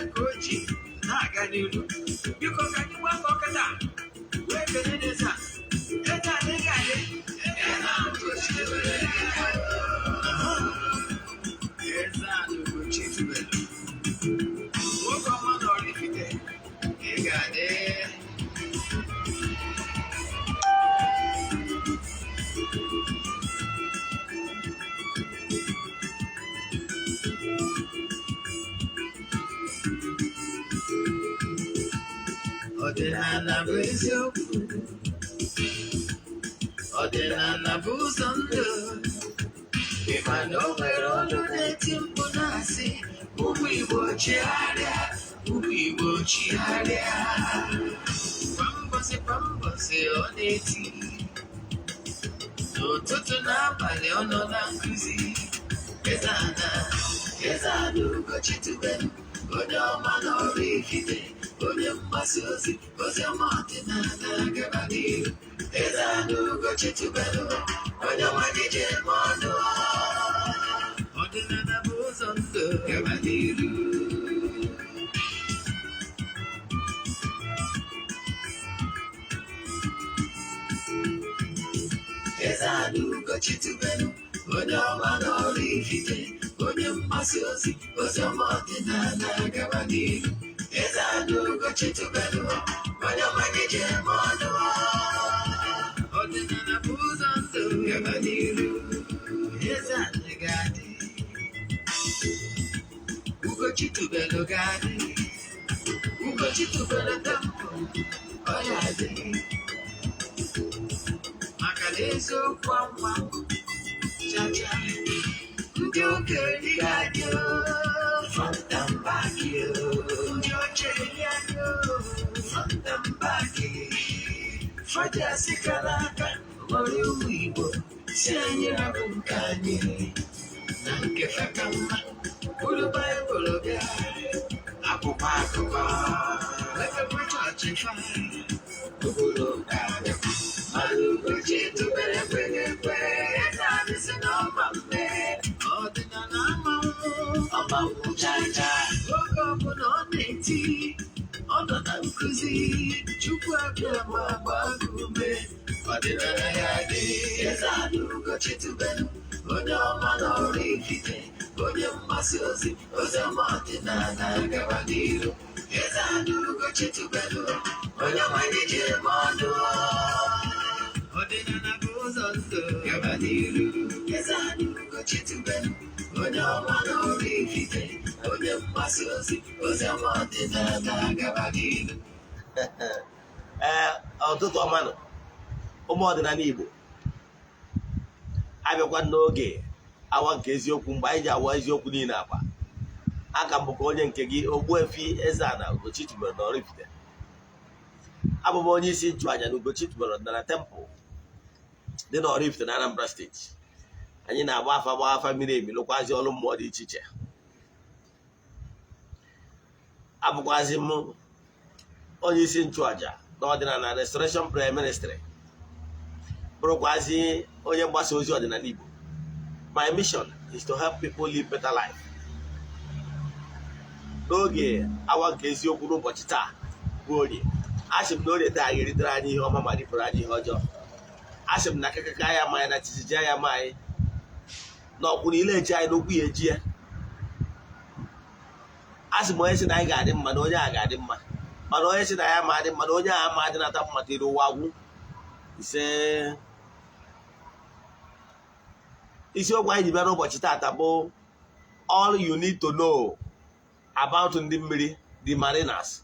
Ugochi na-aga n'ihu. Biko ka anyị gwa ọkọta wee kele n'eze EZE-ANA Ugochi tubelu. EZE-ANA Ugochi tubelu. Nwoke ọma na oraifite ị ga-adị. Ọdịnala bụ eziokwu, ọdịnala bụ ụzọ ndụ. Ịma na o nwere olu na-eti mkpu na-asị ụmụ Igbo chigharịa, ụmụ Igbo chigharịa. Kwa mbọsị ọ na-eti, n'ụtụtụ n'abalị ọ nọ na nkụzi. EZE-ANA Ugochi tubelu, onye ọma na oraifite, onye mgbasa ozi ọma ọdịnala gaba n'ihu. EZE-ANA Ugochi tubelu, onye nwanyị ji eme ọnụ. Ọdịnala bụ ụzọ ndụ gaba n'ihu. EZE-ANA Ugochi tubelu, onye ọma na oraifite, onye mgbasa ozi ọma ọdịnala gaba n'ihu. EZE-ANA Ugochi tubelu, onye nwanyị ji eme ọnụ. Ọdịnala bụ ụzọ ndụ gaba n'ihu. EZE-ANA ga-adị, Ugochi tubelu ga-adị, Ugochi tubelu tempo ọ ga-adị. Maka na eziokwu ọma chacha ndị okenye ga-adị front and back, ndị ochie ga-adị front and back. Faja sikara aka nwere ụmụ Igbo si anyị rapụ nke anyị na nke feka mma. Bụrụ Baịbụl bịa, akwụkwọ akụkọ efekwa chọọchị fa obodo ka abịa. Mana Ugochi tubelu ekweghị ekwe, EZE-ANA si n'ọma mme. Ọdịnala ọmanwụ chacha, oge ọbụla ọ na-eti, ọ nọ na nkụzi. Chukwu abịa ma gbaa ume, ọdịnala ya dị. EZE-ANA Ugochi tubelu, onye ọma na oraifite, onye mgbasa ozi ọma ọdịnala gaba n'ihu. EZE-ANA Ugochi tubelu, onye nwanyị ji eme ọnụ. Ọdịnala bụ ụzọ ndụ gaba n'ihu. EZE-ANA Ugochi tubelu, onye ọma na oraifite, onye mgbasa ozi ọma ọdịnala gaba n'ihu. Ọtụtụ ọmanụ ụmụ ọdịnala Igbo abịakwa n'oge awa nke eziokwu, mgbe anyị ji awa eziokwu niile akpa. Aka m bụkwa onye nke gị, Ogbuefi EZE-ANA Ugochi tubelu na oraifite. Abụ m onye isi nchụaja na Ugochi tubelu ọdịnala temple dị na oraifite na Anambra steeti. Anyị na-agba afa miri emi, lụkwazi ọrụ mmụọ dị iche iche. Abụkwazi m onye isi nchụaja n'ọdịnala Restoration Prayer Ministry, bụrụkwazi onye mgbasa ozi ọdịnala Igbo. My mission is to help people live better life. N'oge awa nke eziokwu n'ụbọchị taa bụ Orie, asị m na Orie taa ga-eritere anyị ihe ọma ma ripụrụ anyị ihe ọjọọ. Asị m na akịkaka ya ma anyị na chichiji ya ma anyị na ọkwụrụ ile eji anyị n'okwu ya eji ya. Asị m onye sị na anyị ga-adị mma na onye a ga-adị mma, mana onye sị na ya ma adị mma na onye a ma adị nata mma tiri ụwa agwụ. Isiokwu anyị ji bịa n'ụbọchị taata bụ all you need to know about ndị mmiri, the mariners,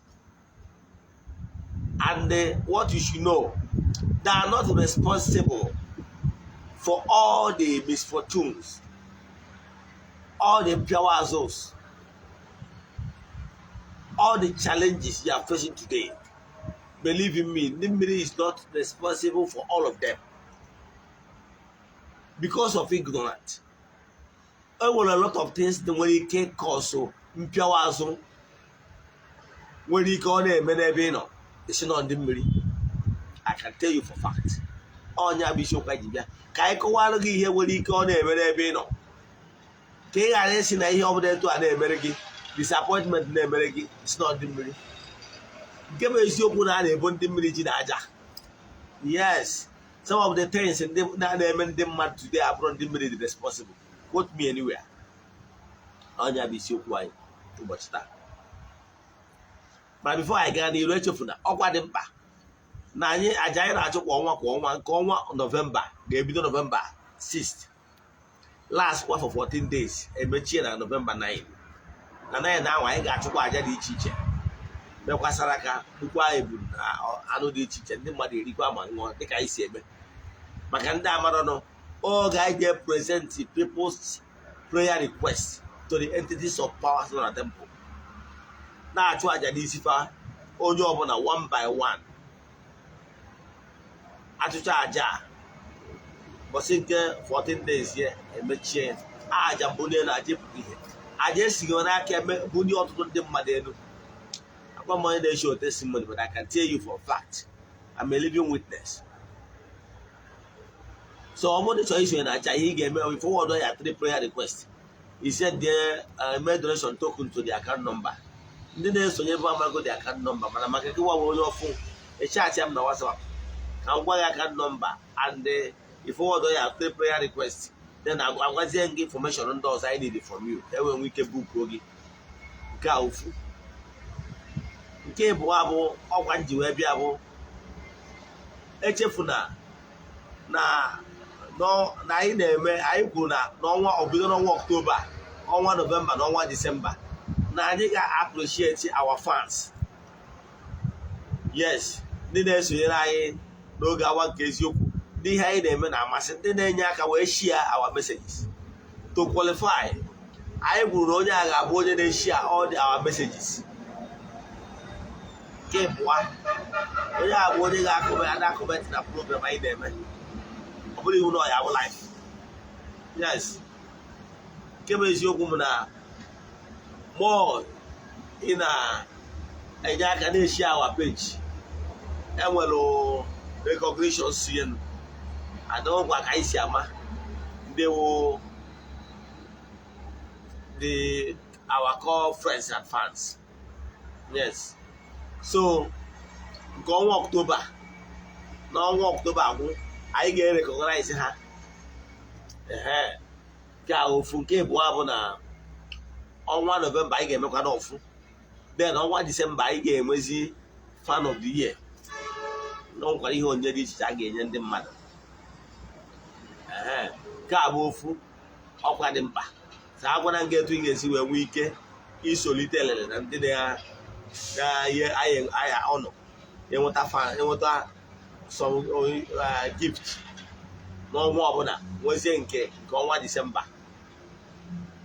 and what you should know. They are not responsible for all the misfortunes, all the piawazos, all the challenges you are facing today. Believe in me, mmiri is not responsible for all of them because of ignorance. There were a lot of things that when it came cause mpiawazo, when it came on it's not mmiri. I can tell you for fact. Onya bishop Kajibia. Kaiko here when he called a very bino. King Alessi na ihe ọbụla etu a na-emere gị disappointment na-emere gị si na ndị mmiri nke bụ eziokwu na a na-ebo ndị mmiri ji na aja. Yes, some of the things na-eme ndị mmadụ today abụrụ ndị mmiri dị responsible. Quote me anywhere. Onye bụ isiokwu anyị ụbọchị taa. Mana before anyị gaa n'iru, echefuna ọkwa dị mkpa na anyị aja anyị na-achụ kwa ọnwa nke ọnwa Nọvemba ga-ebido Nọvemba 6th, last kwa for 14 days, emechie na Nọvemba 9. Na 9 ahụ anyị ga-achụkwa aja dị iche iche mekwasara aka dukwa ebu na anụ dị iche iche ndị mmadụ erikwa ma ṅụọ dịka anyị si eme. Maka ndị amaranụ, oge anyị ga-present people's prayer request to the entities of power na temple, na-achụ aja n'isi fa onye ọbụla one by one. Achụcha aja bọsị nke 14 days ya emechie aja mbunye na aja pụrụ ihe. Aja esighị n'aka eme bunye ọtụtụ ndị mmadụ elu. Akwa m onye na-eshi testimony, but I can tell you for a fact, I'm a living witness. So ọmụdị chọrọ isonye na aja, ihe ị ga-eme we forward ya 3 prayer requests. He said there made donation token to the account number. Ndị na-esonye bụ amago the account number, mana maka gị nwa onye ọfụ echat ya m na WhatsApp ka m gwa ya account number and if forward ya 3 prayer requests, then agwazie gị information ndị ọzọ I need from you. Enwe ike book gị nke a ofu. Nke bụ abụ ọkwa nji wee bịa bụ echefuna na anyị na-eme, anyị kwuru na n'ọnwa obido n'ọnwa Ọktoba, ọnwa Nọvemba na ọnwa Disemba na anyị ga-appreciate our fans. Yes, ndị na-esonyere anyị n'oge awa nke eziokwu, ndị ihe anyị na-eme na-amasị, ndị na-enye aka wee share our messages. To qualify, anyị kwuru na onye a ga-abụ onye na-share all our messages. Nke bụwa onye a bụ onye ga-akọment na program anyị na-eme, ọ bụrụ iwu na ya bụ life. Yes, nke bụ eziokwu m na more ị na-enye aka na-eshi our page, enwere recognition sienu adọgwa ka anyị si ama ndị wụ our core friends and fans. Yes, so nke ọnwa Ọktoba, n'ọnwa Ọktoba agwụ anyị ga-erecognize ha. Nke a ofu. Nke abụọ bụ na ọnwa Nọvemba anyị ga-emekwa n'ofu. Then ọnwa Disemba anyị ga-enwezi fan of the year. N'ọnkwara ihe onye dị iche a ga-enye ndị mmadụ. Nke a bụ ofu ọkwa dị mkpa. Sa agwana nga etu ị ga-esi wee nwee ike isolite elele na ndị na-ihe aya ọnụ enweta some gift n'ọnwa ọbụla, nwezie nke ọnwa Disemba.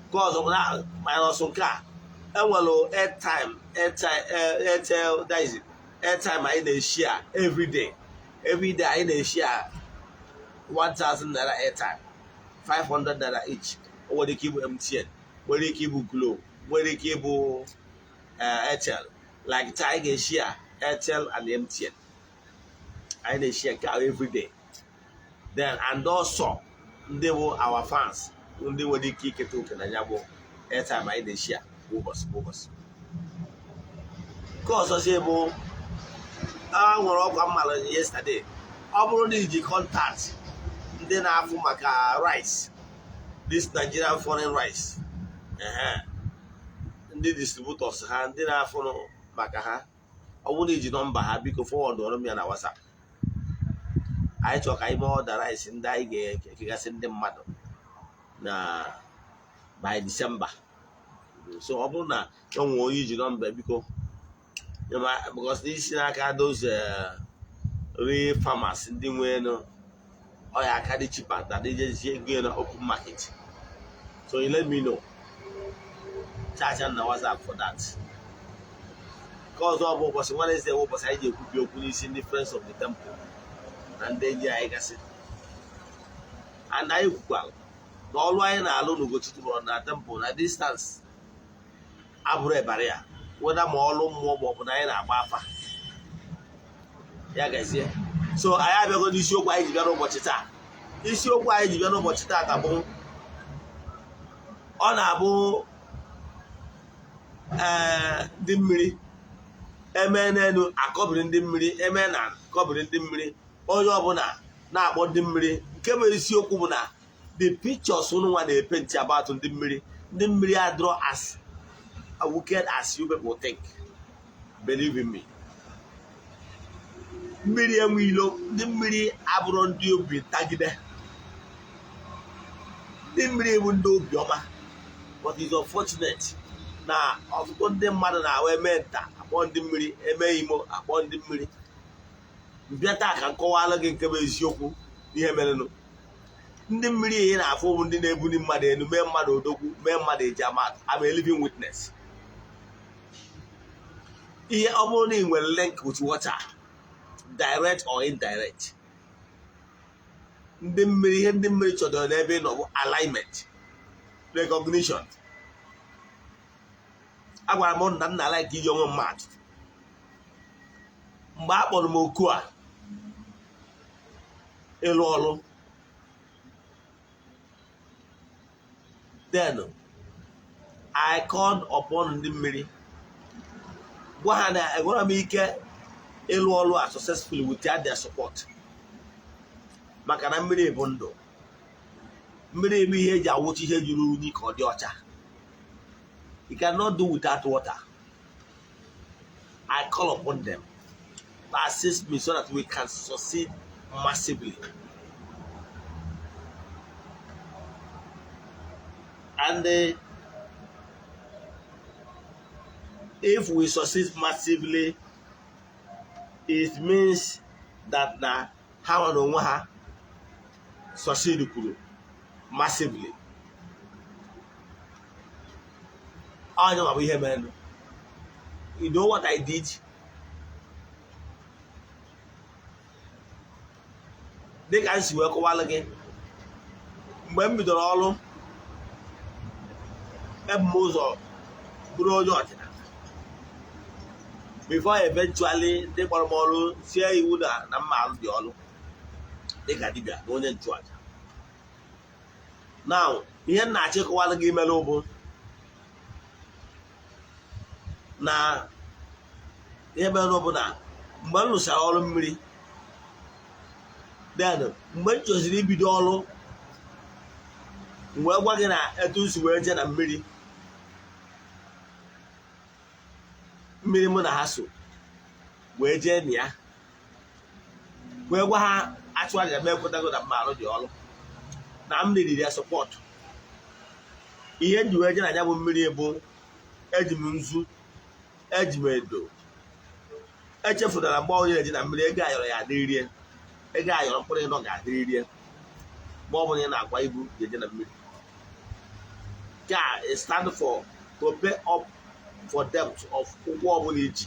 Nke ọzọ na minus nke a enwere airtime anyị na-eshare every day anyị na-eshare 1,000 naira airtime, 500 naira each. O nwere ike ịbụ MTN, nwere ike ịbụ Glo, nwere ike ịbụ Airtel. Like taa anyị ga-eshare Airtel and MTN. I na-eshare nke every day. Then and also ndị bụ our fans, ndị nwere ike iketa oke na ya bụ airtime anyị na-eshare ụbọchị. Nke ọzọ si bụ nwere ọkwa mmalụ yesterday. Ọ bụrụ na iji contact ndị na-afụ maka rice, this Nigerian foreign rice, ndị distributors ha, ndị na-afụ maka ha, ọ bụrụ na iji nọmba ha, biko forward ọrụ m ya na WhatsApp. Anyị chọrọ ka anyị mee order rice ndị anyị ga-ekegasị ndị mmadụ na by December. So ọ bụrụ na enwe onye iji nọmba, biko, because n'isi n'aka those real farmers ndị nwere ọya aka dị cheaper than they just go na open market. So you let me know. Chat na WhatsApp for that. Because ọ bụ ụbọchị Wednesday ụbọchị anyị ga-ekwubi okwu n'isi ndị Friends of the Temple na ndị enyi anyị gasị. And anyị kwukwara na ọrụ anyị na-alụ n'Ugochi na temple na distance abụrụ ebara ya, weda ma ọrụ mmụọ ma ọ bụ na anyị na-agba afa ya gazie. So anyị abịago n'isiokwu anyị ji bịa n'ụbọchị taa. Isiokwu anyị ji bịa n'ụbọchị taa bụ ọ na-abụ ndị mmiri eme n'elu akọbiri ndị mmiri eme na akọbiri ndị mmiri onye ọbụla na-akpọ ndị mmiri nke bụ isiokwu bụ na the pictures nwa na-epenti about ndị mmiri adịrọ as wicked as you people think. Believe in me. Mmiri enwe ilo, ndị mmiri abụrụ ndị obi ntagide, ndị mmiri bụ ndị obi ọma. But it's unfortunate na ọtụtụ ndị mmadụ na-awa eme nta akpọ ndị mmiri, eme imo akpọ ndị mmiri. Mbịa taa ka nkọwala gị nke bụ eziokwu ihe merenụ. Ndị mmiri ihe na-afụ bụ ndị na-ebuli mmadụ elu, mee mmadụ odogwu, mee mmadụ eji amatụ. I'm a living witness. Ihe ọ bụrụ na ị nwere link with water, direct or indirect, ndị mmiri ihe ndị mmiri chọdoro n'ebe ị nọ bụ alignment, recognition. Agwara m na nna like iji onwe mmadụ mgbe a kpọrọ m oku a ịlụ ọrụ. Then I called upon ndị mmiri gwa ha na enwere m ike ịlụ ọrụ a successfully without their support. Maka na mmiri bụ ndụ, mmiri ebe ihe eji awụchi ihe juru unyi ka ọ dị ọcha. You cannot do without water. I call upon them to assist me so that we can succeed massively. And if we succeed massively, it means that na how and ha succeed massively. I know what man. You know what I did? They can see work while again. When we do all before eventually they kpọrọ m ọrụ sie iwu na mma alụ dị ọrụ dịka dibịa na onye nchụaja. Now ihe m na-achịkọwara gị mere bụ na ihe mere bụ na mgbe m rụchara ọrụ mmiri, then mgbe m chọziri ibido ọrụ, mgbe gwa gị na etu nsi wee jee na mmiri mụ na ha so wee jee na ya wee gwa ha achụaja m ekwetago na mma arụ dị ọrụ na m neriri ya sọpọtụ. Ihe ndị wee jee na ya bụ mmiri bụ eji m nzu, eji m edo, echefutara mgbe onye na-eji na mmiri ego ayọrọ ya adịrịrie, ego ayọrọ mkpụrụ ịnọ ga-adịrịrie mgbe ọ bụla ị na-akwa ibu ga-eje na mmiri. Ka stand for to pay up for debt of ụgwọ ọbụla iji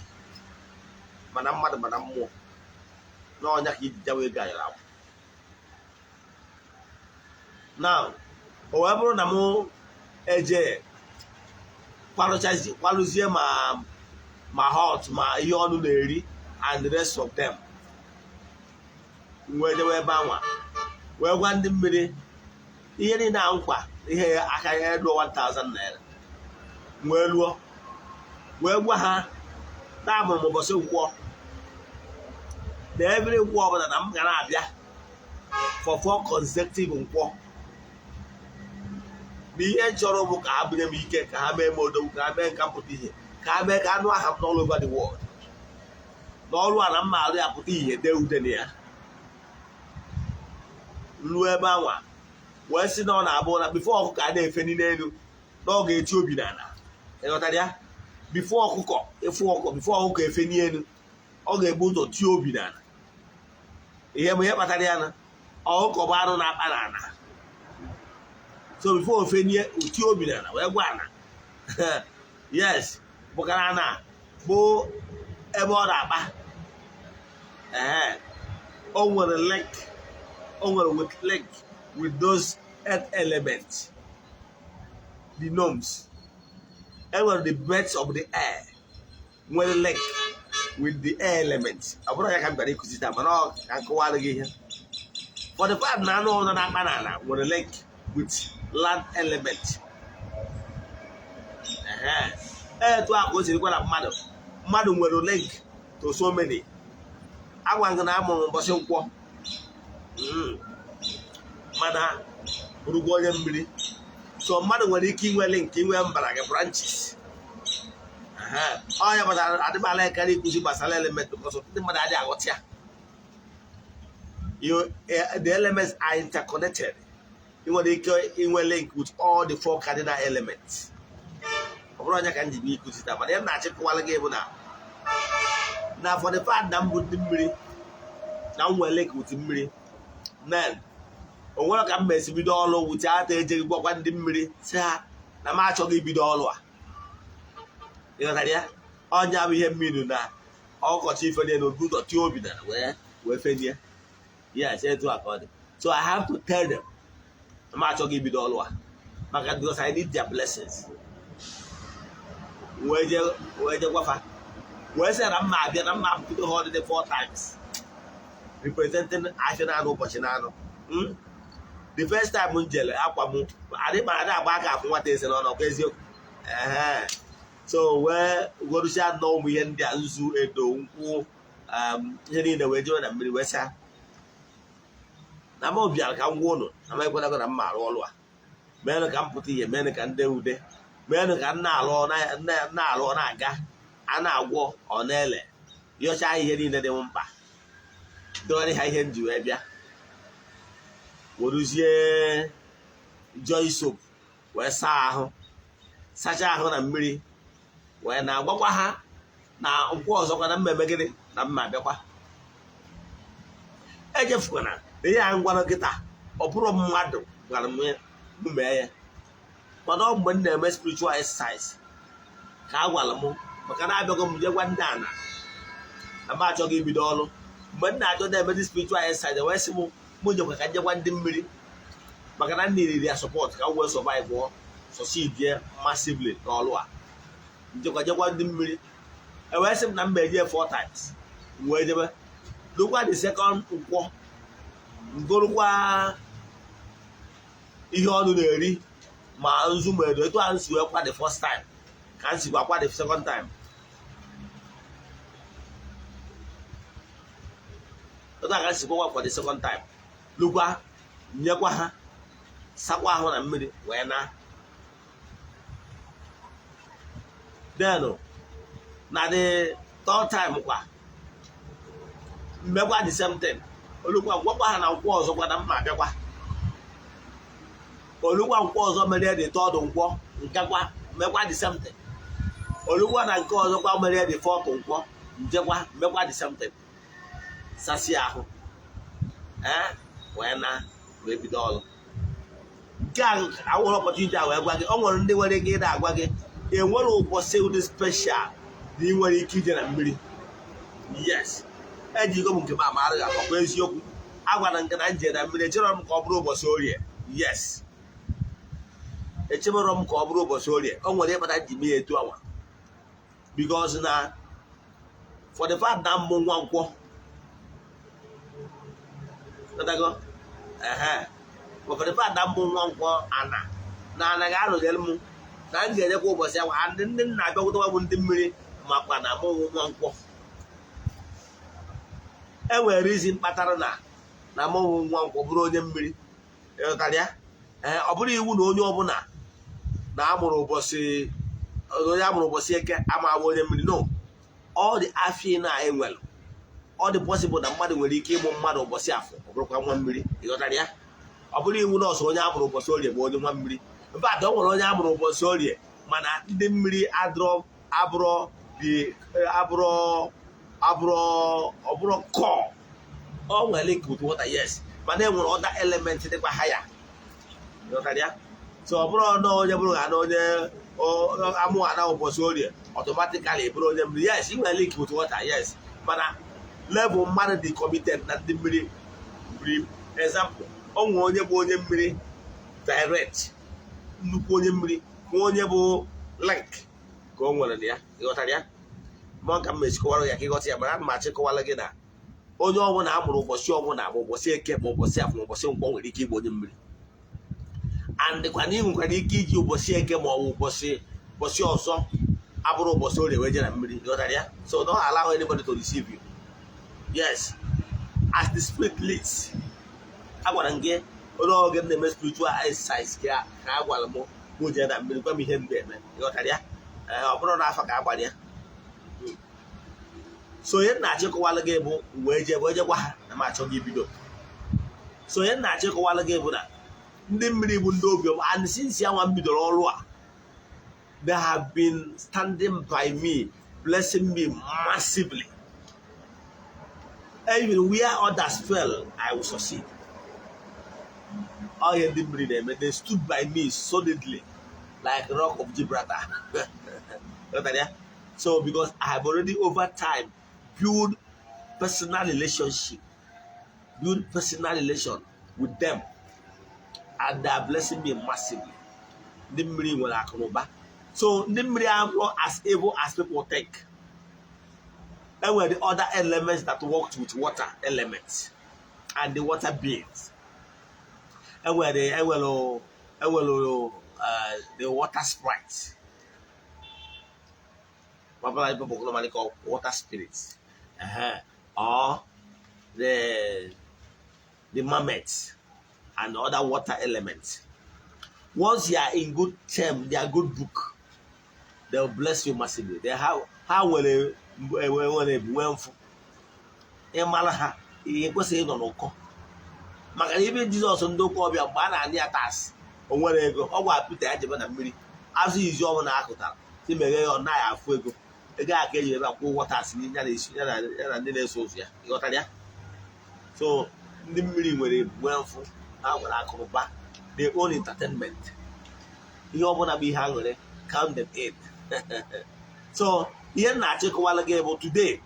mana mmadụ mana mmụọ n'ọnya ka iji jawa ego ayọrọ akwụ. Now o wee bụrụ na mụ eje kwalụzie ma hot ma ihe ọnụ na-eri and the rest of them, wee jewe ebe anwa wee gwa ndị mmiri ihe niile na nkwa ihe aka ya lụọ 1000 naira wee lụọ, wee gwa ha na-abụrụ m ụbọchị nkwọ na every nkwọ ọbụla na m ga na-abịa for 4 consecutive nkwọ. Na ihe chọrọ bụ ka ha bunye m ike, ka ha mee m odogwu, ka ha mee nka mpụta ihe, ka ha mee ka anụ aha m n'ọrụ over the world. N'ọrụ a na mma arụ ya pụta ihe dee ude na ya. Ruo ebe anwa wee sị na ọ na-abụ na bifo ọkụkọ a na-efe n'elu na ọ ga-eti obi n'ala. Ịghọtara ya? Bifo ọkụkọ efe n'elu ọ ga-ebu ụzọ tie obi n'ala. Ihe bụ ihe kpatara ya na ọkụkọ bụ anụ na-akpa n'ala. So before ofenye uti obi n'ala wee gwa ana yes bụkara na bụ ebe ọ na-akpa. O nwere link with those earth elements, the gnomes. And the birds of the air nwere link with the air elements. Ọ bụrụ ya ka m bịara ikuzi taa mana ọ ka nkọwara gị ihe. For the fact na anụ ọzọ na-akpa n'ala nwere link with land element. etu a ka o siri kwa na mmadụ nwere link to so many. Agwa gị na amụrụ ụbọchị nkwọ mana bụrụgwa onye mmiri, so mmadụ nwere ike inwe link, inwe mbara gị branches. Ọ ya kpatara adịmala ekere ikuzi gbasara element because ndị mmadụ adịghị aghọta ya. The elements are interconnected. You nwere ike inwe link with all the 4 cardinal elements. Ọ bụrụ onye ka m ji bụ ikuzi taa, mana ya na-achịkọwala gị bụ na for the fact na mbụ ndị mmiri na m nwere link with mmiri, then o nwere ka m mesi bido ọrụ wuti ata ejeghị gwakwa ndị mmiri si ha na m achọghị ibido ọrụ a. Ịghọtara ya? Ọnya bụ ihe mmiri na ọkọchị ife dị n'obi ụzọ tie obi na wee fenie. Yes, etu a ka ọ dị. So I have to tell them na m achọghị ibido ọrụ a maka because I need their blessings. Wee je gwafa wee sị na mma abịa na mma apụdo ha ọdịdị 4 times representing afịa na anụ ụbọchị na anụ. The first time m jere akwa m adịmara agba aka afụ nwata ese n'ọnụ ọkwa eziokwu. So wee gorusia nnọọ ụmụ ihe ndị a nzu edo nkwụ ihe niile wee jewe na mmiri wee saa na m bịara ka m gwa ụnụ na m ekwenago na m arụ ọrụ a, meenụ ka m pụta ihe, meenụ ka ndị ude, meenụ ka m na-alụ na-aga, a na-agwọ ọ na-ele yọchaa ihe niile dị m mkpa, dọrọ ha ihe m ji wee bịa. Weruzie joy soap wee saa ahụ, sachaa ahụ na mmiri wee na-agwakwa ha na nkwụ ọzọkwa na mmemme gịnị na mma abịakwa. Echefukwana na ihe a ngwanụ kịta ọ bụrụ mmadụ gwara m mee ya, mana ọ mgbe m na-eme spiritual exercise ka a gwara m, maka na abịago m je gwa ndị ana na m achọghị ibido ọrụ. Mgbe m na-achọ na-eme dị spiritual exercise wee sị m jekwa ka njegwa ndị mmiri maka na m niriri ya support ka m wee survive succeed massively n'ọrụ a. Njekwa jegwa ndị mmiri ewee sị m na m eje 4 times wee jebe lụkwa the second nkwọ ngorukwa ihe ọnụ na-eri ma nzu ma edo etu a nsi wee kwa the first time ka nsi kwa the second time. Etu a ka nsi kwa the second time lụkwa nyekwa ha sakwa ahụ na mmiri wee na then na the third time kwa mmekwa the same thing. Olukwa gwakwa ha na nkwọ ọzọ kwa na mma abịakwa. Olukwa nkwọ ọzọ mere the third nkwọ nkekwa mmekwa the same thing. Olukwa na nke ọzọ kwa mere the fourth nkwọ njekwa mmekwa the same thing. Sasi ahụ wee na wee bido ọrụ. Nke a awụrụ opportunity a wee gwa gị, ọ nwere ndị nwere ike ịda agwa gị enwere ụbọchị ụdị special na ị nwere ike ije na mmiri. Yes, ejigo m nke m amaara ya ọkwa eziokwu. Agwara nke na nje na mmiri echọrọ m ka ọ bụrụ ụbọchị orie. Yes, echebere m ka ọ bụrụ ụbọchị orie. O nwere ịkpata ji mee etu awa because na for the fact na mbụ nwa nkwọ for the fact na mbụ nwa nkwọ ana na anaghị arụgere m na m ga-enyekwa ụbọchị ahụ ndị nna abịakwụtawa bụ ndị mmiri makwa na amụghị nwa nkwọ. E nwere izi mkpatara na amụghị nwa nkwọ bụrụ onye mmiri. Ịghọtara ya? Ọ bụrụ iwu na onye ọbụla na amụrụ ụbọchị eke ama abụ onye mmiri. No, ọ dị afọ na enwere ọ dị possible na mmadụ nwere ike ịmụ mmadụ ụbọchị afọ ọ bụrụkwa nwa mmiri. Ịghọtara ya? Ọ bụrụ iwu na ọsọ onye amụrụ ụbọchị orie bụ onye nwa mmiri. Mba, ọ nwere onye amụrụ ụbọchị orie mana ndị mmiri abụrụ kọọ. O nwere link with water, yes, mana e nwere other element dịkwa higher. Ịghọtara ya? So ọ bụrụ na onye bụrụ ha na onye amụha na ụbọchị orie automatically bụrụ onye mmiri. Yes, ị nwere link with water, yes, mana level mmadụ dị committed na ndị mmiri. Example, o nwere onye bụ onye mmiri direct, nnukwu onye mmiri, onye bụ link ka o nwere na ya. Ịghọtara ya? Ma ka m mechikọwara ya ka ịghọta ya, mana ana m achịkọwara gị na onye ọbụla amụrụ ụbọchị ọbụla ma ụbọchị eke ma ụbọchị afọ ma ụbọchị nkwọ nwere ike ịbụ onye mmiri. And kwa na ị nwekwara ike iji ụbọchị eke ma ọ bụ ụbọchị ọzọ abụrụ ụbọchị orie wee je na mmiri. So don't allow anybody to deceive you. Yes, as the spirit leads. Agwara m gị onye oge m na-eme spiritual exercise ka agwara m mụ jee na mmiri, gwa m ihe m ga-eme. Ọ bụrụ na afọ ka agbara ya. So onye na-achịkọwala gị bụ wee gwa ha na m achọ gị bido. So onye na-achịkọwala gị bụ na ndị mmiri bụ ndị obiọma, and since ya nwa m bidoro ọrụ a, they have been standing by me, blessing me massively. Even where others fell, I will succeed. All the mmiri, they stood by me solidly, like the rock of Gibraltar. So because I have already over time built personal relationship with them, and they are blessing me massively. The mmiri will akụnụba. So the mmiri are not as evil as people think. And were the other elements that worked with water elements and the water beings. And were the water sprites. People normally call water spirits. Or the mermaids and other water elements. Once you are in good term, they are good book, they will bless you massively. They how will a ha kwesịrị ịnọ n'ụkọ maka na ibe Jizọs ndị ụkọ ọbịa mgbe a na-anị ya tas o nwere ego ọ gwa Pita ya jebe na mmiri azụ izi ọnwụ na akụtara si meghe ya ọ naghị afụ ego a ka eji ebe akwụ ụgwọ tas ya na ndị na-eso ụzọ ya ịghọtara ya. So ndị mmiri nwere ebumwe mfụ, ha nwere akụrụba, their own entertainment. Ihe ọbụla bụ ihe aṅụrị, count them in. So ihe na-achịkọwala gị bụ today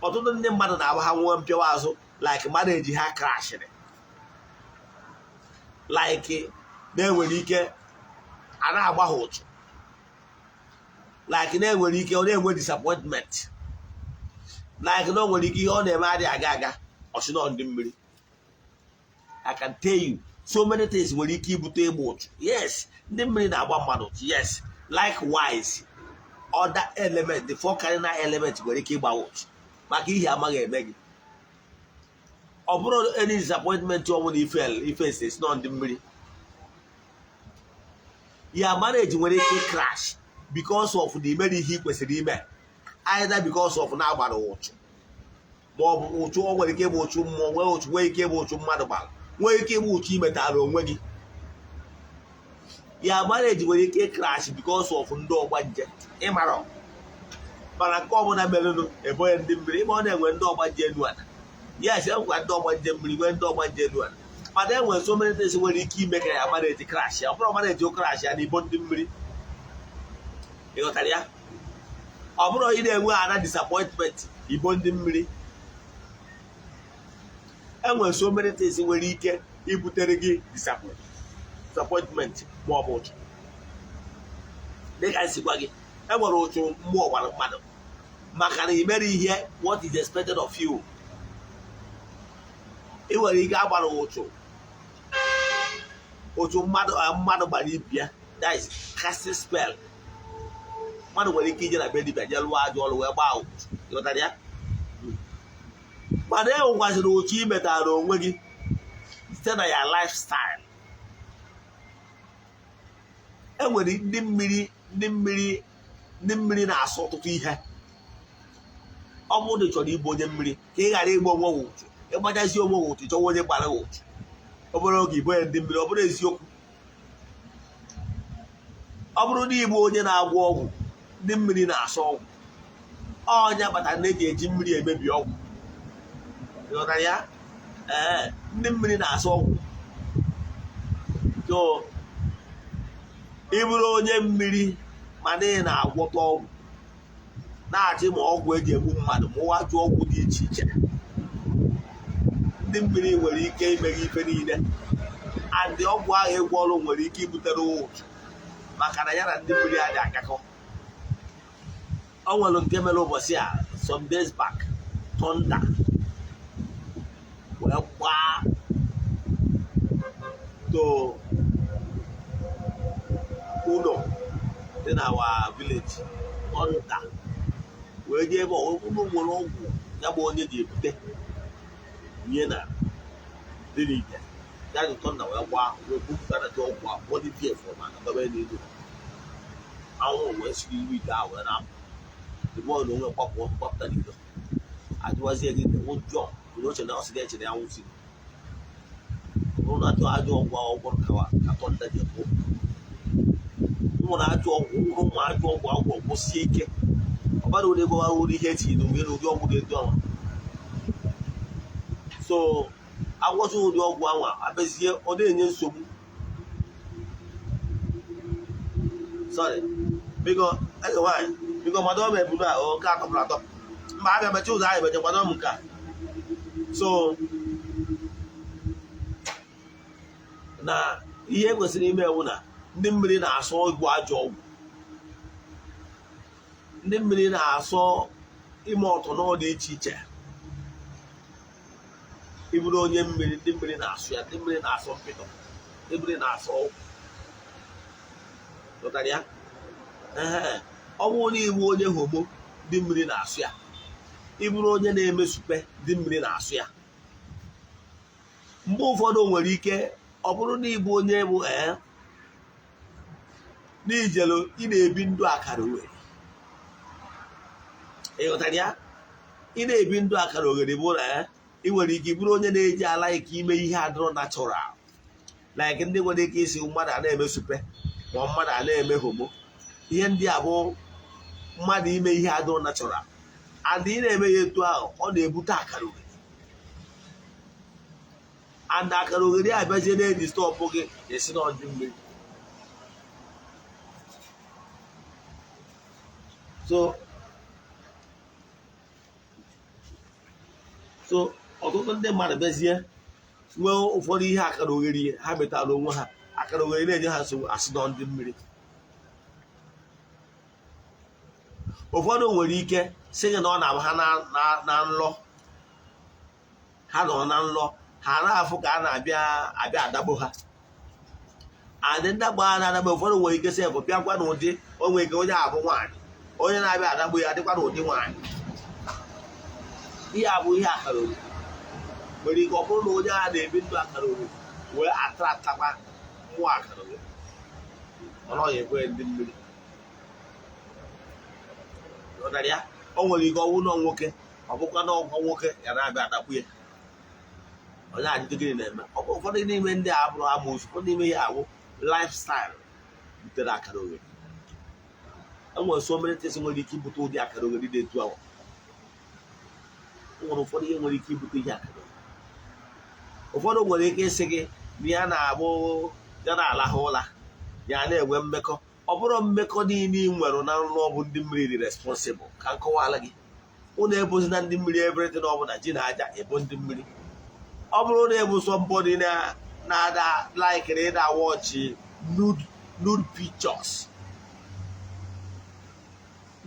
ọtụtụ ndị mmadụ na-agba ha nwa mpịawa azụ like mmadụ eji ha crashịrị, like na-enwere ike a na-agba ha ụchụ, like na-enwere ike ọ na-enwe disappointment, like na o nwere ike ihe ọ na-eme adịghị aga ọchịnọ ndị mmiri. I can tell you so many things nwere ike ibute ịgba ụchụ. Yes, ndị mmiri na-agba mmadụ ụchụ. Yes, likewise other element, the four cardinal elements nwere ike ịgba ụchụ maka ihe amaghị eme gị. Ọ bụrụ any disappointment ọnwụ na ife is not ndị mmiri. Ya marriage nwere ike crash because of the mere ihe ị kwesịrị ime, either because of na-agbara ụchụ ma ọ bụ ụchụ ọ nwere ike ịgba ụchụ mmụọ, nwee ụchụ nwee ike ịgba ụchụ mmadụ gbara, nwee ike ịgba ụchụ imetara onwe gị. Ya marriage nwere ike crash because of ndị ọgbanje ịmara. Mana nke ọbụla merenụ ebe ndị mmiri ime ọ na-enwe ndị ọgbanje enu ala. Yes, enwekwa ndị ọgbanje mmiri nwee ndị ọgbanje enu ala, mana enwere so many things nwere ike ime ka ya marriage crash. Ọ bụrụ marriage o crash ya na ibo ndị mmiri, ịghọtara ya. Ọ bụrụ ị na-enwe ana disappointment ibo ndị mmiri. Enwere so many things nwere ike ibutere gị disappointment ma ọ bụ ụchụ. Dịka nsi gwa gị, enwere ụchụ mmụọ gwara mmadụ maka na imere ihe what is expected of you. Ị nwere ike agbara ụchụ mmadụ gbara ibi ya, that is casting spell. Mmadụ nwere ike ije na be dibịa jee lụọ ajọ ọrụ wee gbaa ụchụ, ịghọtara ya. Mana enwekwazịrị ụchụ imetara onwe gị site na ya lifestyle. Enwere ndị mmiri na-asụ ọtụtụ ihe. Ọ bụrụ na ị chọrọ ịbụ onye mmiri ka ị ghara ịgba onwe gị ụchụ, ịgbajazi onwe gị ụchụ chọwa onye gbara gị ụchụ, ọ bụrụ oge ịbụ onye ndị mmiri, ọ bụrụ eziokwu. Ọ bụrụ na ịbụ onye na-agwọ ọgwụ, ndị mmiri na-asụ ọgwụ, ọnya kpatara na eji eji mmiri emebi ọgwụ, ịghọtara ya. Ndị mmiri na-asụ ọgwụ. So ị bụrụ onye mmiri mana ị na-agwọta ọgwụ, na-achị ma ọgwụ eji egbu mmadụ ma ụwa jụ ọgwụ dị iche iche, ndị mmiri nwere ike ime gị ife niile, and ọgwụ ahụ ịgwọ ọrụ nwere ike ibutere ụchụ maka na ya na ndị mmiri adị agakọ. Ọ nwere nke mere ụbọchị a some days back, thunder wee gbaa to ụlọ dị na our village. nta wee jee ebe ụlọ nwere ọgwụ ya bụ onye ga-ebute nye na dị n'ite ya dị tọ nna wee gbaa wee bupụta na dị ọgwụ abụọ dị pf maka dobe n'elu anwụ wee siri iru ite ahụ wee na-apụ ebe ọ na onwe gbapụta n'ilo ajụwazie gị ụjọ oche na ọsị ga-eche na ya nwụsiri bụrụ na atụ ajọ ọgwụ ọgwụ kawa atọ nta ji bụ nwere ajọ ọgwụ ụmụ ajọ ọgwụ agwụ ọgwụ sie ike ọbara ụdị ego ahụrụ ihe eti na nwere ụdị ọgwụ dị ọnwa so agwọzi ụdị ọgwụ anwa abezie ọ na-enye nsogbu sorry biko ege nwaanyị biko mmadụ ọma ebulu a nke atọpụrụ atọpụ mba abịa mechi ụzọ anyị meche kwado m nke a so na ihe kwesịrị ime ewu na ndị mmiri na-asọ igbu ajọ ọgwụ ndị mmiri na-asọ ime ọtọ n'ọdị iche iche ịbụrụ onye mmiri ndị mmiri na-asụ ya ndị mmiri na-asọ mpịtọ ndị mmiri na-asọ ọgwụ lụtara ya ọ bụrụ na iwu onye homo ndị mmiri na-asụ ya ịbụrụ onye na-emesupe ndị mmiri na-asụ ya mgbe ụfọdụ nwere ike ọ bụrụ na ịbụ onye bụ n'ijelu ị na-ebi ndụ akara oghere ịghọtara ya ị na-ebi ndụ akara oghere bụ na ị nwere ike bụrụ onye na-eji ala ike ime ihe adịrọ natural like ndị nwere ike isi mmadụ a na-emesupe ma mmadụ a na-eme homo ihe ndị a bụ mmadụ ime ihe adịrọ natural and ị na-eme ya etu ahụ ọ na-ebute akara oghere and akara oghere abịazie na-eji stọpụ gị esi n'ọdị mmiri so ọtụtụ ndị mmadụ bịazie nwee ụfọdụ ihe akara oghere ha metara onwe ha akara oghere na-enye ha nsogbu asị nọ ndị mmiri ụfọdụ nwere ike sị gị na ọ na-abụ ha na nlọ ha nọ na nlọ ha na-afụ ka a na-abịa adagbo ha adị ndagbo ha na-adagbo ụfọdụ nwere ike sị bụ bịakwa n'ụdị onwe ike onye abụ nwaanyị onye na-abịa adagbo ya adịkwa n'ụdị nwaanyị ihe abụ ihe akara oghere nwere ike ọ bụrụ na onye a na-ebi ndụ akara oghere wee atakwa mmụọ akara oghere ọ nọghị ekwe ndị mmiri ya o nwere ike ọnwụ nọ nwoke ọ bụkwa na ọgwọ nwoke ya na-abịa adakwu ya onye ajụjụ gịnị na-eme ọ bụ ụfọdụ n'ime ndị a bụrụ amoosu ụfọdụ n'ime ya abụ lifestyle butere akara oghere enwere so many things nwere ike ibute ụdị akara oghere dị etu ahụ nwere ụfọdụ ihe nwere ike ibute ihe akara oghere ụfọdụ nwere ike ịsị gị na ya na-abụ ya na-alahụ ụla ya na-enwe mmekọ ọ bụrụ mmekọ niile ị nwere na nrọ ọ bụ ndị mmiri dị responsible ka nkọwala gị ụnụ ebuzi na ndị mmiri everything ọ bụla ji na aja ebo ndị mmiri ọ bụrụ na ebu somebody na-ada laikiri ịda wọchị nude pictures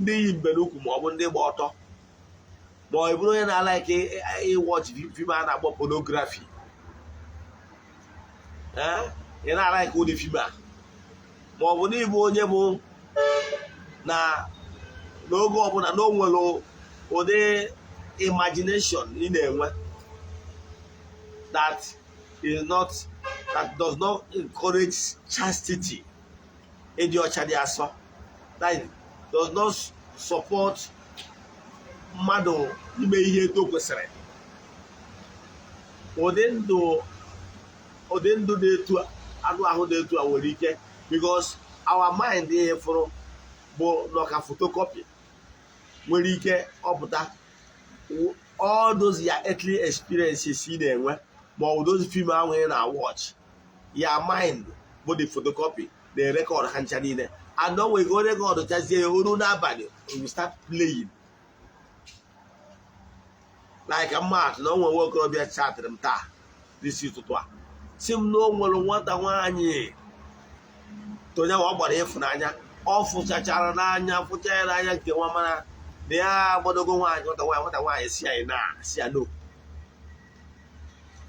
ndị yi mbenukwu ma ọ bụ ndị gba ọtọ ma ọ bụrụ onye na-alaiki ịwọchị fim a na-akpọ pornography ị na-alaiki ụdị fim a ma ọ bụ na ịbụ onye bụ na n'oge ọbụla na o nwere ụdị imagination ị na-enwe that does not encourage chastity ịdị ọcha dị asọ that does not support mmadụ ime ihe eto kwesịrị ụdị ndụ dị etu anụ ahụ dị etu a nwere ike because our mind ihe fụrụ bụ n'ọka photocopy nwere ike ọpụta all those ya earthly experiences ị na-enwe ma ọ bụ those film ahụ ị na-watch ya mind bụ the photocopy na-erekọd ha ncha niile and o nwere ike o rekọd chazie ya oru n'abalị we start playing like mmadụ na o nwere nwa okorobịa chatịrị m taa n'isi ụtụtụ a si m na o nwere nwata nwaanyị tonye ọ gbara ịfụnanya ọ fụchachara n'anya fụcha ya n'anya nke nwa mara na ya gbadogo nwaanyị nwata nwaanyị si anyị na si ya no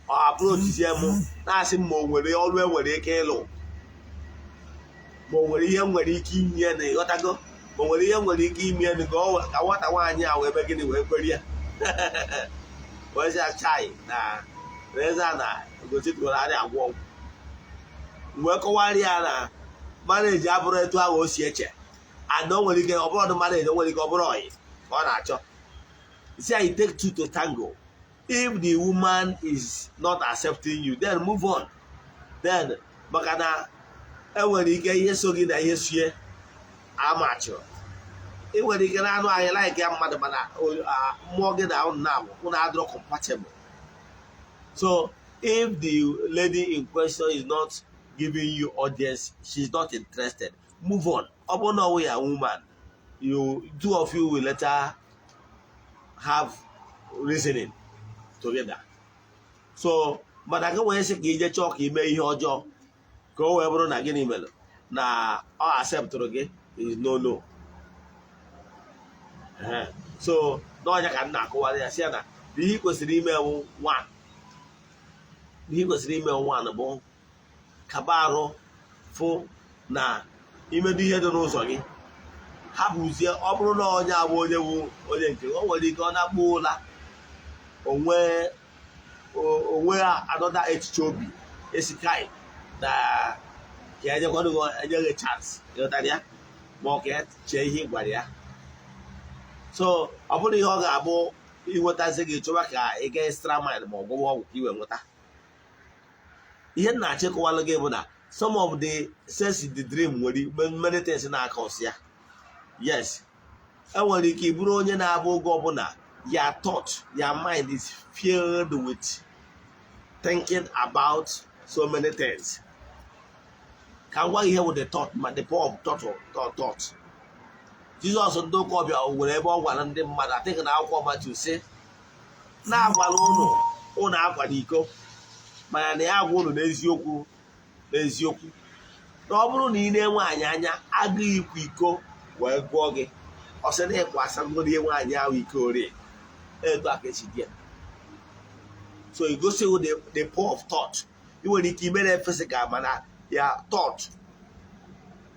ọ apụrụchizie m na-asị m ma o nwere ọrụ enwere ike ịlụ ma o nwere ihe m nwere ike inye na ịghọtago ma nwere ihe nwere ike ime elu ka nwata nwaanyị a wee ebe gịnị wee kwere ya wee sị achai na Eze-Ana Ugochi tụrụ arịa agwọ ọgwụ wee kọwara ya na maneji abụrụ etu ahụ o si eche ana o nwere ike ọ bụrụ maneji o nwere ike ọ bụrụ oyi ka ọ na-achọ. See, I take two to tango. If the woman is not accepting you, then move on. Then maka na enwere ike ihe so gị na ihe sue amachọ ị nwere ike na anụ ahịa like ya mmadụ mana mmụọ gị na ụnụ adịrọ compatible. So if the lady in question is not giving you audience, she's not interested, move on. Ọ bụrụ na ọwụ ya woman, two of you will later have reasoning together. So mana gị nwere sị ka ije chọọ ka ime ihe ọjọọ ka o wee bụrụ na gịnị mere na ọ acceptụrụ gị is no. So n'ọnya ka m na-akụwara ya si ya na ihe kwesịrị ime nwan bụ kaba arụ fụ na imedu ihe dị n'ụzọ gị hapụzie. Ọ bụrụ na onye abụ onye wu onye nke o nwere ike ọ na-akpọ ụla onwe anọda echiche obi esikai na ka enyeghị chance ịghọtara ya ma ọ ka chee ihe ị gwara ya. So ọ bụrụ ihe ọ ga-abụ inwetazi gị chọba ka ị ga extra mile ma ọ gwụwa ọgwụ ka iwe nweta. Ihe m na-achịkọwalụ gị bụ na some of the sense in the dream nwere many things na-aka ọsị ya. Yes, enwere ike ịbụrụ onye na-abụ oge ọbụla your thought, your mind is filled with thinking about so many things. Ka ngwa ihe bụ the thought ma the power of thought. Jizọs ndị ụka ọbịa nwere ebe ọ gwara ndị mmadụ atịghị na akwụkwọ Matiu sị na-agwala ụnụ akwa n'iko mana na ya agwa ụnụ n'eziokwu na ọ bụrụ na ị na-enwe anyị anya agụghị ikwa iko wee gụọ gị ọ sị na ịkwa asagoro ihe nwaanyị ahụ ike orie etu aka esi dị ya. So igosi the power of thought. Ị nwere ike ime na physical mana ya thought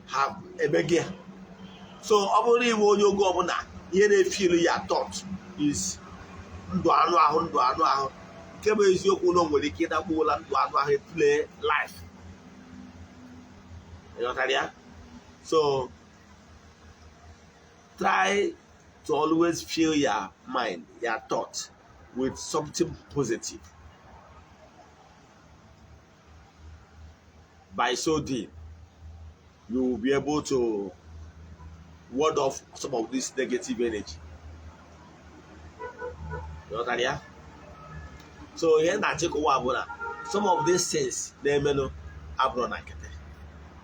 ha eme gị. So ọ bụrụ na iwe onye oge ọbụla ihe na-efilu ya thought is ndụ anụ ahụ nke bụ eziokwu na o nwere ike ịdakpu ụla ndụ anụ ahụ play life. ịghọtara ya? So try to always fill your mind, your thought with something positive. By so doing, you will be able to ward off some of this negative energy. You know what I mean? So here na chikowa abuna. Some of these things they may know abro na kete.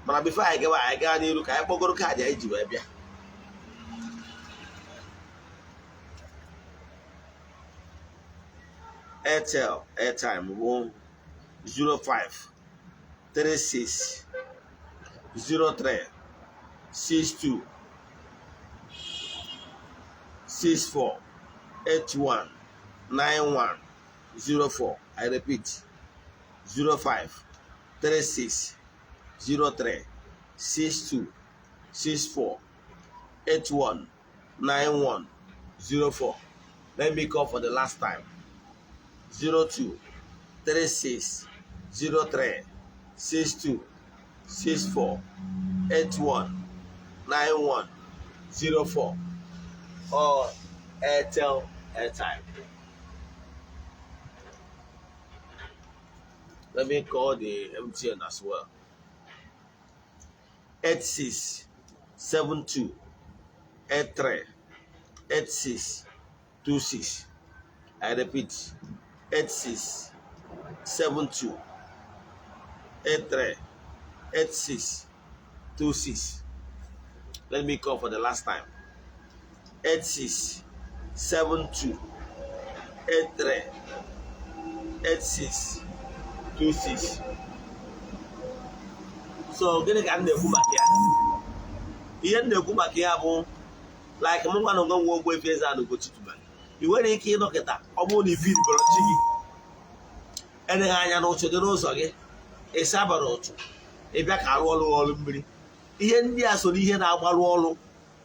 But before I get n'iru ka ekpogoro card ya iji wee bịa. Airtime 05 36 03 62 64 81 91 04. I repeat 05 36 03 62 64 81 91 04. Let me call for the last time. 02 36 03 62 64 81 91 04 or Airtel airtime. Let me call the MTN as well. 86 72 83 86 26. I repeat 86 72 83 86 26. Let me call for the last time. 86 72 83 86 26. So gịnị ka m na-ekwu maka ya? Ihe m na-ekwu maka ya bụ like m nwa na nwa Ogbuefi EZE-ANA Ugochi tubelu. I nwere ike ịnọkịta ọ bụrụ na ifidgoro chi gị eleghị anya n'ụchụ dị n'ụzọ gị ịsabara ụchụ ịbịa ka arụ ọrụ mmiri. Ihe ndị a so n'ihe na-agbarụ ọrụ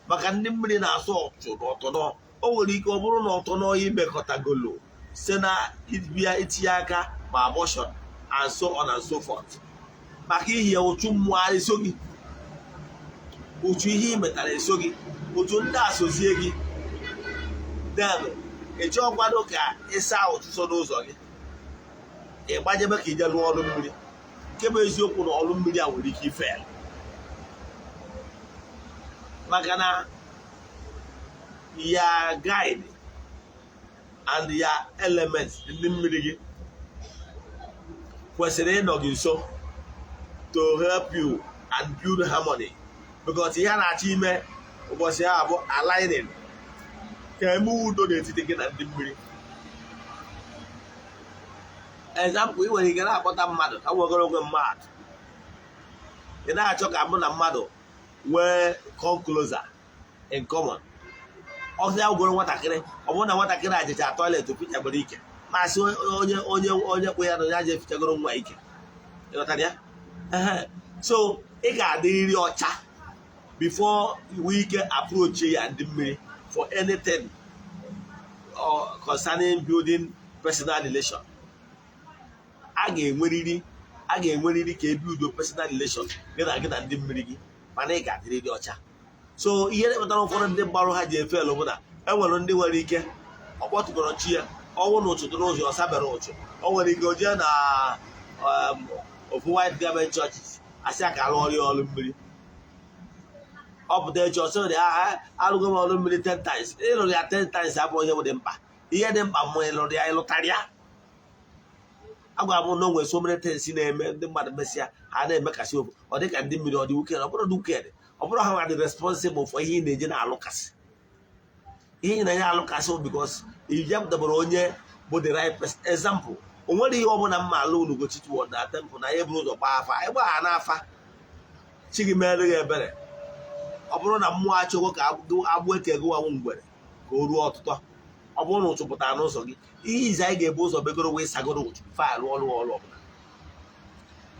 maka ndị mmiri na-asụ ọchụ n'ọtọnọ. O nwere ike ọ bụrụ na ọtọnọ ya imekọtagolo site na ịbịa itinye aka ma abortion and so on and so forth. Maka ihe ụchụ mmụọ eso gị, ụchụ ihe imetara eso gị, ụchụ ndị asozie gị, then ịchọ ọkwado ka ịsa ụchụ so n'ụzọ gị, ịgbanyebe ka ije lụọ ọrụ mmiri. Nke bụ eziokwu na ọrụ mmiri a nwere ike ife maka na ya guide and ya elements ndị mmiri gị kwesịrị ịnọ gị nso to help you and build harmony, because ihe a na-achọ ime ụbọchị ahụ bụ aligning, ka eme udo n'etiti gị na ndị mmiri. Example, ị nwere ike na-akpọta mmadụ ka nwegoro onwe mmadụ, ị na-achọ ka mụ na mmadụ wee come closer in common. Ọsọ ya gworo nwatakịrị, ọ bụrụ na nwatakịrị ajicha toilet fichagoro ike, masị onye kwe ya na ya je fichagoro nwa ike, ịghọtara ya? So ị ga-adịrịrị ọcha before iwe ike approach ya ndị mmiri for anything concerning building personal relation. A ga-enwerịrị ka ebi udo personal relation gị na ndị mmiri gị, mana ị ga-adịrịrị ọcha. So ihe na-ekpatara ụfọdụ ndị mgbarụ ha ji efe elu bụ na enwere ndị nwere ike ọ kpọtụgoro chi ya, ọnwụ na ụchụ dị n'ụzọ, ọ sabere ụchụ. O nwere ike o jee na ofu white garment churches asị a ka alụ ọrụ mmiri, ọ pụta echi ọsọ dị alụgo m ọrụ mmiri 10 times. Ịlụrụ ya 10 times abụrụ ihe dị mkpa. Ihe dị mkpa mụ ịlụrụ ya ịlụtarị ya. Agwara m na o nwere so many things na-eme ndị mmadụ mesịa ha na-emekasị ofu, ọ dị ka ndị mmiri ọ dị wuked, ọ bụrụ dị wuked, ọ bụrụ ha nwa dị responsible for ihe ị na-eje na-alụkasị. Ihe ị na-enye alụkasị bụ because ijepụtabara onye bụ the right person. Example, o nwere ihe ọ bụla mma alụ unu Ugochi toward na temple na ihe bụrụ ụzọ gbaa afa, ịgba ha n'afa chi gị mere gị ebere. Ọ bụrụ na mmụọ achọgo ka agbụ eke gụwanwu ngwere ka o ruo ọtụtụ, ọ bụrụ na ụchụ pụtara n'ụzọ gị, ihe izi anyị ga-ebu ụzọ begoro wee sagoro ụchụ faịlụ ọrụ ọbụla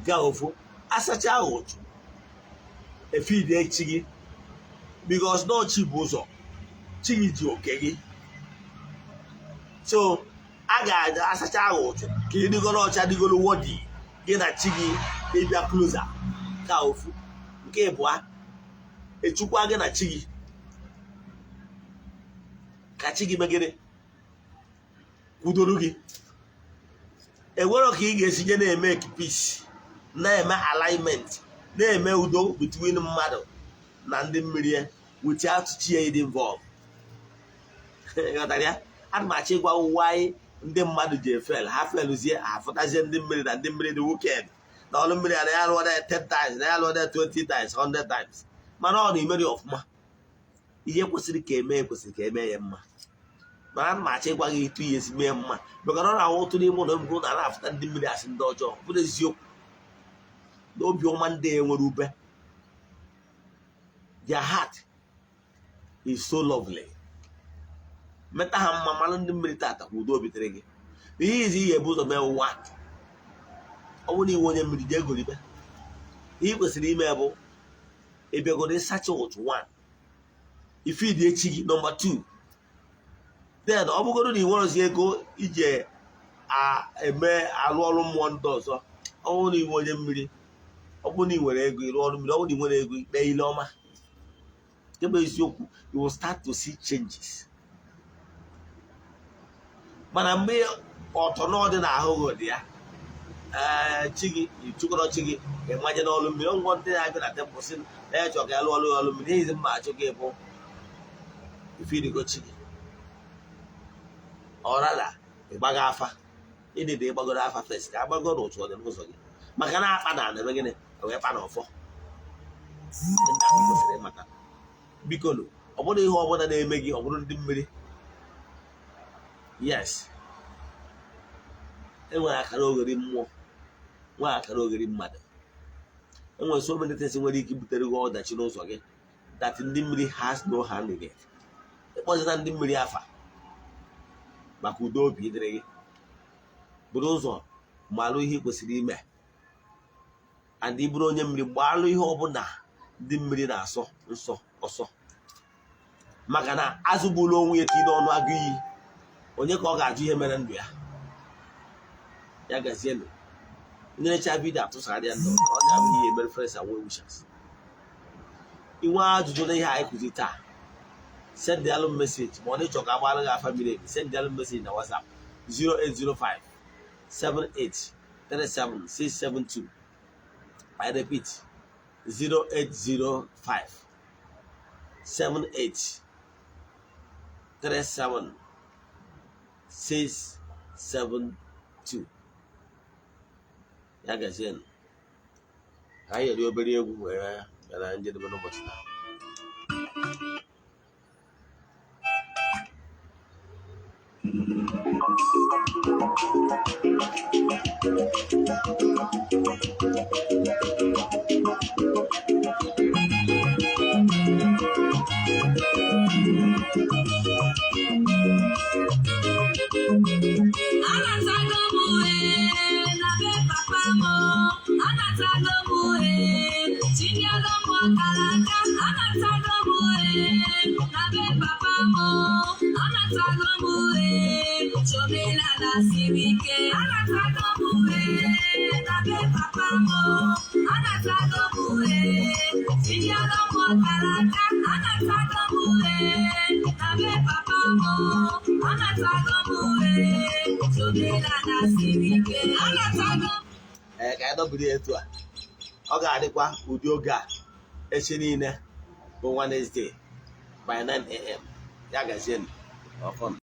gaa ofu asacha ahụ ụchụ efide chi gị, because no chi bụ ụzọ, chi gị ji oke gị. So a ga-aja asacha ahụ ụchụ ka ị dịgoro ọcha, dịgoro wọdi gị na chi gị ịbịa kloza ka ofu. Nke ịbụa, echukwa gị na chi gị ka chi gị megide kwudoro gị. Enwero ka ị ga-esi je na-eme peace, na-eme alignment, na-eme udo between mmadụ na ndị mmiri ya without chi ya ịdị involved. Ya ana m achọ ịgwa why ndị mmadụ ji efel, ha felụzie afụtazie ndị mmiri na ndị mmiri dị wicked na ọrụ mmiri a na ya lụọ 10 times, na ya lụọ 20 times, 100 times, mana ọ na imeri ọfụma. Ihe kwesịrị ka eme ya mma, mana ana m achọ ịgwa gị etu ihe esi mee mma, maka na ọ na-ahụ otu n'ime ụlọ mbụ na na-afụta ndị mmiri asị ndị ọjọọ. Ọ bụrụ eziokwu na obiọma ndị nwere ube, their heart is so lovely. Meta ha mma, malụ ndị mmiri tata ka udo bitere gị. Ihe izi ihe bụ ụzọ mee ụwa, ọ bụrụ na iwe onye mmiri jee goribe. Ihe kwesịrị ime bụ ịbịagoro ịsacha ụtụ 1, ifidi echi gị nọmba 2. Then ọ bụgoro na ị nwerozi ego ije eme alụ ọrụ mmụọ ndị ọzọ, ọ bụrụ na iwe onye mmiri, ọ bụrụ na ị nwere ego ịrụ ọrụ mmiri, ọ bụrụ na ị nwere ego ikpe ile ọma, nke bụ eziokwu, you will start to see changes. Mana mgbe ọtọnọdị na ahụ dị ya, chi gị ịchụkọrọ chi gị ịmanye n'ọrụ mmiri. Ngwọ ndị na-abịa na tempụl sị na ya chọ ka ya lụọ ọrụ mmiri, ihe izi mma achọ gị bụ ifirigo chi gị ọrada ịgbago afa, ịdịda ịgbagoro afa fes ka agbago n'ụtụ ọdị n'ụzọ gị, maka na akpa na eme gịnị wee kpa n'ọfọ. Kwesịrị ịmata biko nụ, ọ bụrụ ihe ọbụla na-eme gị, ọ bụrụ ndị mmiri, yes, enwere akara ogheri mmụọ, nwee akara ogheri mmadụ. Enwere so many things nwere ike butere gị ọdachi n'ụzọ gị that ndị mmiri has no hand in it. Ịkpọzina ndị mmiri afa maka udo obi dịrị gị, bụrụ ụzọ malụ ihe kwesịrị ime, and ịbụrụ onye mmiri gbaalụ ihe ọbụla ndị mmiri na-asọ nsọ ọsọ. maka na azụgbula onwe ya tinye n'ọnụ agụ iyi onye ka ọ ga-ajụ ihe mere ndụ ya ya gazienụ ndị na-echa vidio atụsara ya ndụ ọ ga-abụ ihe mere friends and well wishers inwe ajụjụ na ihe anyị kụzi taa send the alum message ma ọ na-ịchọ ka agbara gị afa miri emi send the alum message na WhatsApp 0805 78 37 672 I repeat 0805 78 37 672 ya gazienụ ka anyị yeri obere egwu were gara njedebe n'ụbọchị taa. Ka anyị dọbiri etu a ọ ga-adịkwa ụdị oge a echi niile bụ Wednesday by 9 AM ya gazienụ ọfọm